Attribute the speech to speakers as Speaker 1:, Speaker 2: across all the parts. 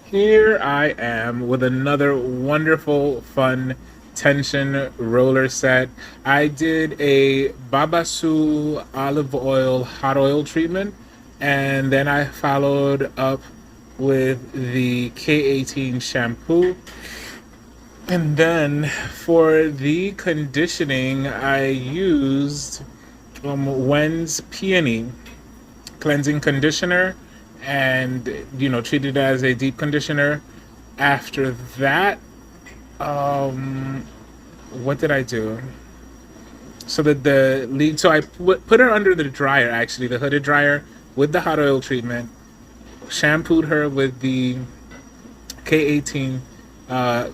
Speaker 1: Here I am with another wonderful, fun tension roller set. I did a Babasu olive oil hot oil treatment, and then I followed up with the K18 shampoo. And then for the conditioning, I used Wen's Peony cleansing conditioner and treated it as a deep conditioner. After that, um what did I do? So that the lead so I put her under the dryer, actually the hooded dryer, with the hot oil treatment, shampooed her with the K18, uh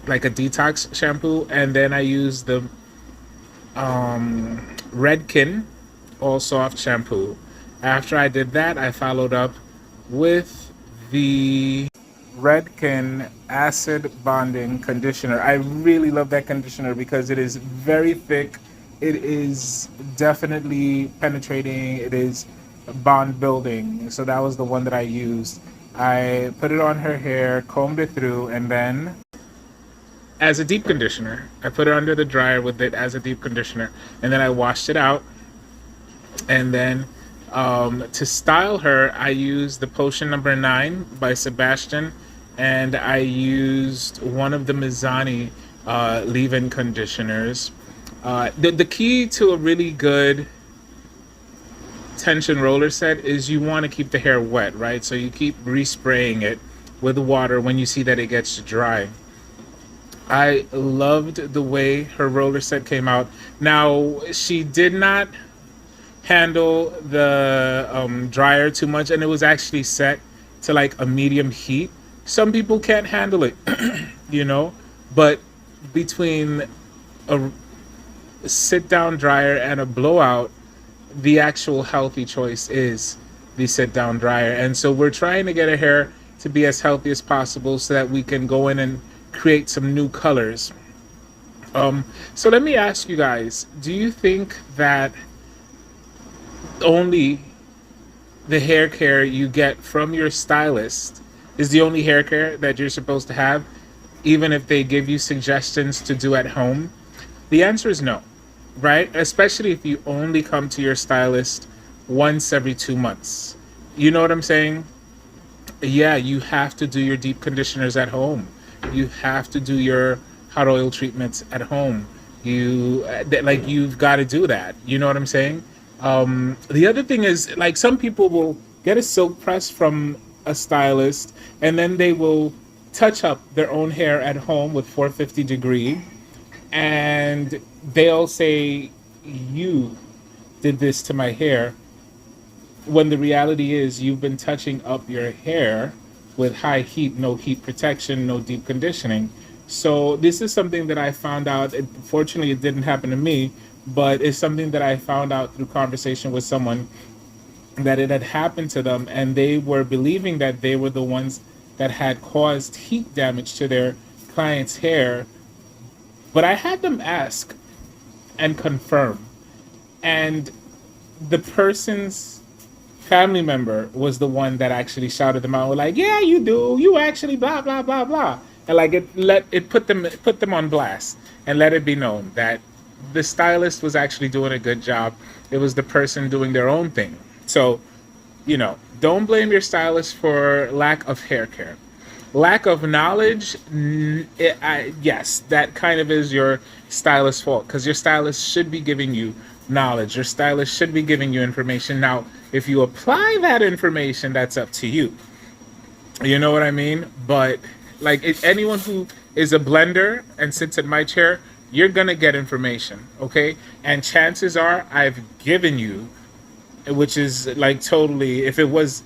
Speaker 1: like a detox shampoo, and then I used the Redkin all soft shampoo. After I did that, I followed up with the Redken acid bonding conditioner. I really love that conditioner because it is very thick. It is definitely penetrating. It is bond building. So that was the one that I used. I put it on her hair, combed it through, and then as a deep conditioner, I put it under the dryer with it as a deep conditioner, and then I washed it out. And then to style her, I used the Potion Number 9 by Sebastian, and I used one of the Mizani leave-in conditioners. The key to a really good tension roller set is you want to keep the hair wet, right? So you keep respraying it with water when you see that it gets dry. I loved the way her roller set came out. Now, she did not handle the dryer too much, and it was actually set to like a medium heat. Some people can't handle it, you know, but between a sit down dryer and a blowout, the actual healthy choice is the sit down dryer. And so we're trying to get her hair to be as healthy as possible so that we can go in and create some new colors. So let me ask you guys, do you think that only the hair care you get from your stylist is the only hair care that you're supposed to have, even if they give you suggestions to do at home? The answer is no, right? Especially if you only come to your stylist once every 2 months. You know what I'm saying? Yeah, you have to do your deep conditioners at home. You have to do your hot oil treatments at home. You've got to do that. You know what I'm saying? The other thing is, like, some people will get a silk press from a stylist, and then they will touch up their own hair at home with 450 degree, and they'll say, "You did this to my hair," when the reality is you've been touching up your hair with high heat, no heat protection, no deep conditioning. So this is something that I found out. Fortunately, it didn't happen to me, but it's something that I found out through conversation with someone, that it had happened to them, and they were believing that they were the ones that had caused heat damage to their client's hair. But I had them ask and confirm, and the person's family member was the one that actually shouted them out, like, "Yeah, you do. You actually blah blah blah blah," and like it put them on blast and let it be known that the stylist was actually doing a good job. It was the person doing their own thing. So, don't blame your stylist for lack of hair care. Lack of knowledge, yes, that kind of is your stylist's fault, because your stylist should be giving you knowledge. Your stylist should be giving you information. Now, if you apply that information, that's up to you. You know what I mean? But like, if anyone who is a blender and sits in my chair, you're gonna get information, okay? And chances are I've given you, which is like totally, if it was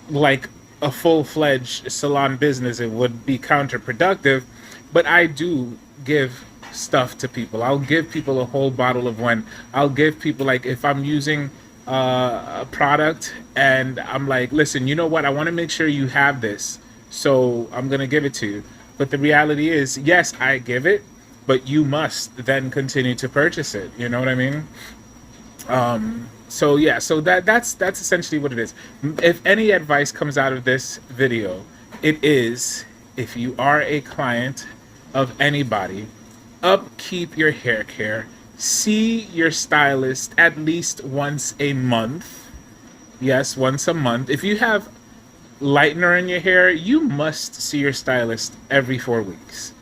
Speaker 1: like a full-fledged salon business, it would be counterproductive. But I do give stuff to people. I'll give people a whole bottle of wine. I'll give people, like, if I'm using a product and I'm like, "Listen, you know what? I want to make sure you have this, so I'm gonna give it to you." But the reality is, yes, I give it, but you must then continue to purchase it. You know what I mean? So yeah, so that's essentially what it is. If any advice comes out of this video, it is, if you are a client of anybody, upkeep your hair care. See your stylist at least once a month. Yes, once a month. If you have lightener in your hair, you must see your stylist every 4 weeks.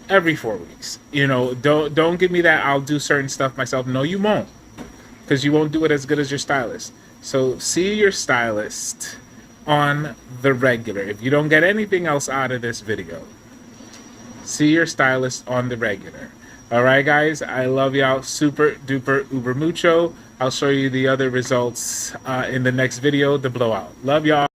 Speaker 1: Every 4 weeks. You know, don't give me that I'll do certain stuff myself. No, you won't. Because you won't do it as good as your stylist. So see your stylist on the regular. If you don't get anything else out of this video, see your stylist on the regular. All right, guys, I love y'all super duper uber mucho. I'll show you the other results in the next video, the blowout. Love y'all.